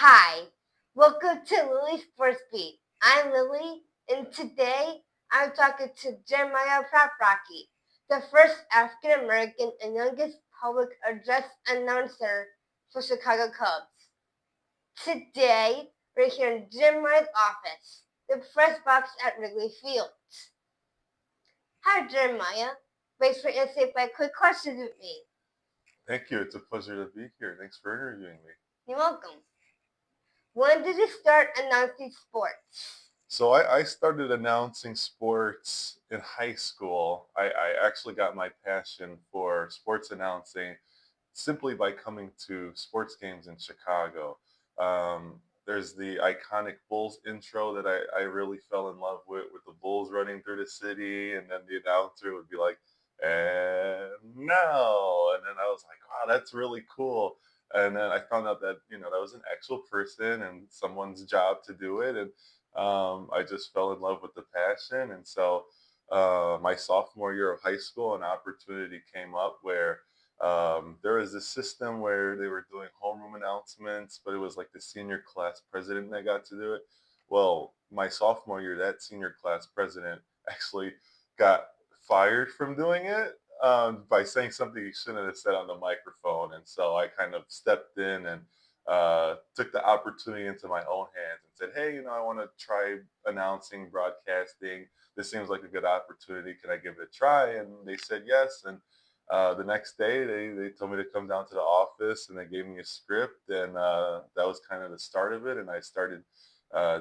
Hi, welcome to Lily's Sports Beat. I'm Lily, and today I'm talking to Jeremiah Paprocki, the first African American and youngest public address announcer for Chicago Cubs. Today, we're here in Jeremiah's office, the press box at Wrigley Field. Hi, Jeremiah. Thanks for answering my quick questions with me. Thank you. It's a pleasure to be here. Thanks for interviewing me. You're welcome. When did you start announcing sports? So I started announcing sports in high school. I actually got my passion for sports announcing simply by coming to sports games in Chicago. There's the iconic Bulls intro that I really fell in love with the Bulls running through the city, and then the announcer would be like, and no. And then I was like, wow, that's really cool. And then I found out that, that was an actual person and someone's job to do it. And I just fell in love with the passion. And so my sophomore year of high school, an opportunity came up where there was this system where they were doing homeroom announcements, but it was like the senior class president that got to do it. Well, my sophomore year, that senior class president actually got fired from doing it by saying something he shouldn't have said on the microphone. And so I kind of stepped in and took the opportunity into my own hands and said, hey, I want to try announcing, broadcasting. This seems like a good opportunity. Can I give it a try? And they said yes. And the next day, they told me to come down to the office and they gave me a script. And that was kind of the start of it. And I started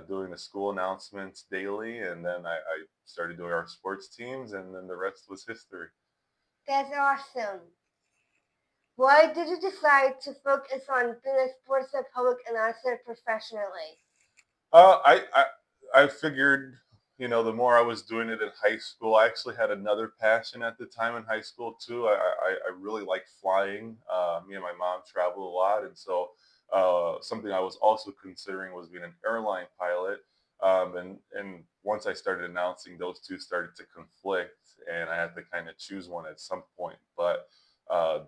doing the school announcements daily. And then I started doing our sports teams. And then the rest was history. That's awesome. Why did you decide to focus on being a sports and public announcer professionally? I figured, the more I was doing it in high school, I actually had another passion at the time in high school too. I really liked flying. Me and my mom traveled a lot, and so something I was also considering was being an airline pilot. And once I started announcing, those two started to conflict, and I had to kind of choose one at some point. But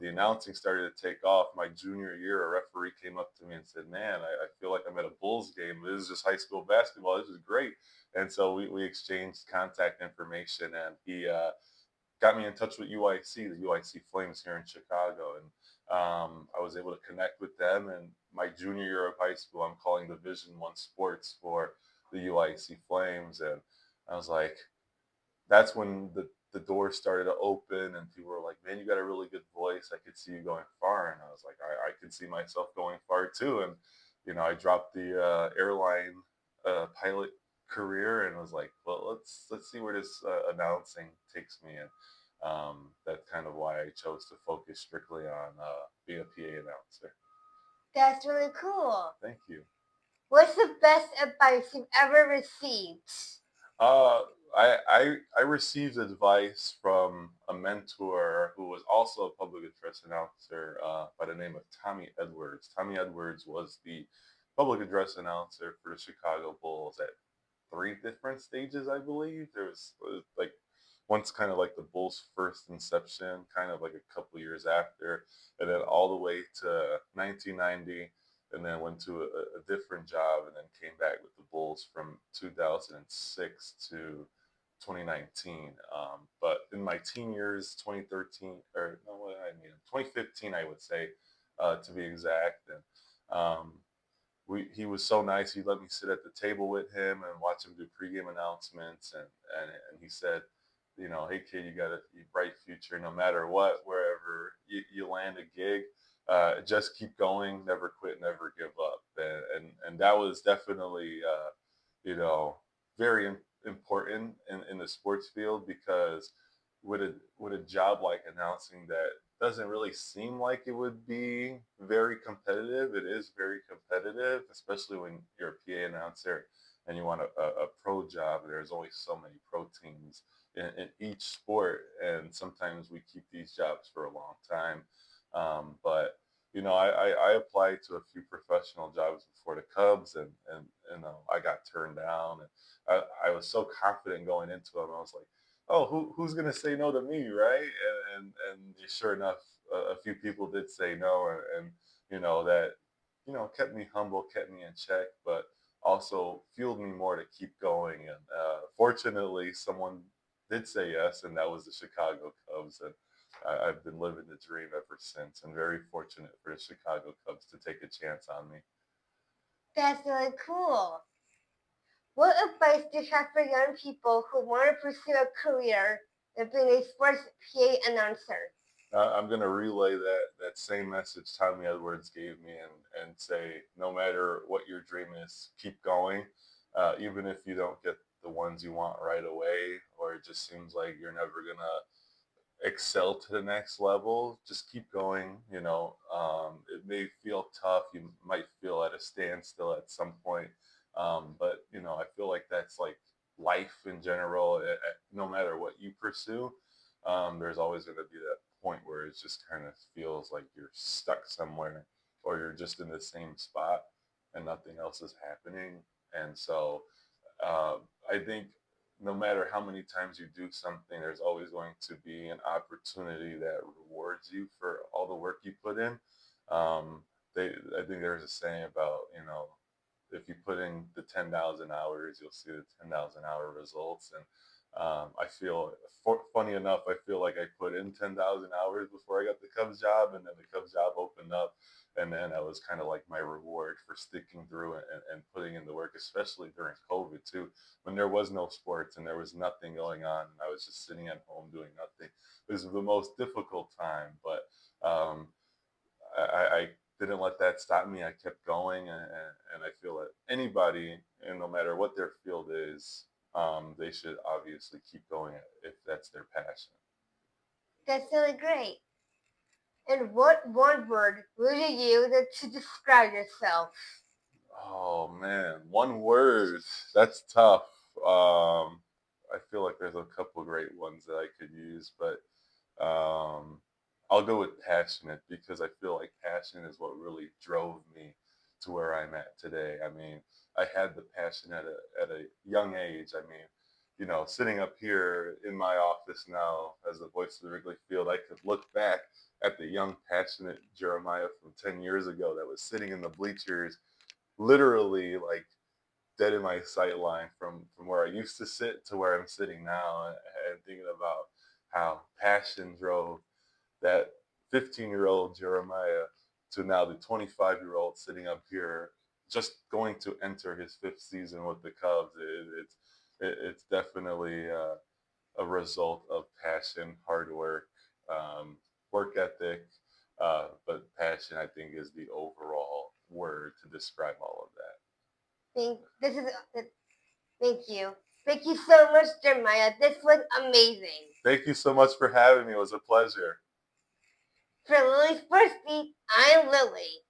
the announcing started to take off. My junior year, a referee came up to me and said, "Man, I feel like I'm at a Bulls game. This is just high school basketball. This is great." And so we exchanged contact information, and he got me in touch with UIC, the UIC Flames here in Chicago, and I was able to connect with them. And my junior year of high school, I'm calling Division One sports for the UIC Flames, and I was like, that's when the doors started to open and people were like, man, you got a really good voice. I could see you going far. And I was like, I could see myself going far too. And, I dropped the airline pilot career and was like, well, let's see where this announcing takes me. And that's kind of why I chose to focus strictly on being a PA announcer. That's really cool. Thank you. What's the best advice you've ever received? Uh, I received advice from a mentor who was also a public address announcer by the name of Tommy Edwards. Tommy Edwards was the public address announcer for the Chicago Bulls at three different stages, I believe. There was like once kind of like the Bulls' first inception, kind of like a couple years after, and then all the way to 1990, and then went to a different job, and then came back with the Bulls from 2006 to 2019. But in my teen years, 2013, or no, what I mean, 2015, I would say, to be exact, and he was so nice. He let me sit at the table with him and watch him do pregame announcements, and he said, hey kid, you got a bright future. No matter what, wherever you land a gig, just keep going, never quit, never give up. And that was definitely you know very important in the sports field because with a job like announcing that doesn't really seem like it would be very competitive. It is very competitive, especially when you're a PA announcer and you want a pro job. There's always so many pro teams in each sport, and sometimes we keep these jobs for a long time. But I applied to a few professional jobs before the Cubs, and I got turned down. And I was so confident going into them. I was like, oh, who's gonna say no to me, right? And sure enough, a few people did say no, and that kept me humble, kept me in check, but also fueled me more to keep going. And fortunately, someone did say yes, and that was the Chicago Cubs. And I've been living the dream ever since, and very fortunate for the Chicago Cubs to take a chance on me. That's really cool. What advice do you have for young people who want to pursue a career in being a sports PA announcer? I'm going to relay that same message Tommy Edwards gave me, and say, no matter what your dream is, keep going. Even if you don't get the ones you want right away, or it just seems like you're never going to excel to the next level, just keep going. It may feel tough. You might feel at a standstill at some point. But I feel like that's like life in general. No matter what you pursue, there's always going to be that point where it just kind of feels like you're stuck somewhere, or you're just in the same spot and nothing else is happening. And so uh, I think no matter how many times you do something, there's always going to be an opportunity that rewards you for all the work you put in. Um, I think there's a saying about, if you put in the 10,000 hours, you'll see the 10,000 hour results. And I feel, funny enough, I feel like I put in 10,000 hours before I got the Cubs job, and then the Cubs job opened up. And then that was kind of like my reward for sticking through and putting in the work, especially during COVID too, when there was no sports and there was nothing going on. And I was just sitting at home doing nothing. It was the most difficult time, but um, I didn't let that stop me. I kept going, and I feel that anybody, and no matter what their field is, they should obviously keep going if that's their passion. That's really great. And what one word would you use to describe yourself? Oh man, one word. That's tough. I feel like there's a couple great ones that I could use, but I'll go with passionate, because I feel like passion is what really drove me to where I'm at today. I mean, I had the passion at a young age. I mean, sitting up here in my office now as the voice of the Wrigley Field, I could look back at the young, passionate Jeremiah from 10 years ago that was sitting in the bleachers, literally like dead in my sight line from where I used to sit to where I'm sitting now, and thinking about how passion drove that 15-year-old Jeremiah to now the 25-year-old sitting up here, just going to enter his fifth season with the Cubs. It's definitely a result of passion, hard work, um, work ethic, but passion, I think, is the overall word to describe all of that. This is thank you. Thank you so much, Jeremiah. This was amazing. Thank you so much for having me. It was a pleasure. For Lily's First Beat, I'm Lily.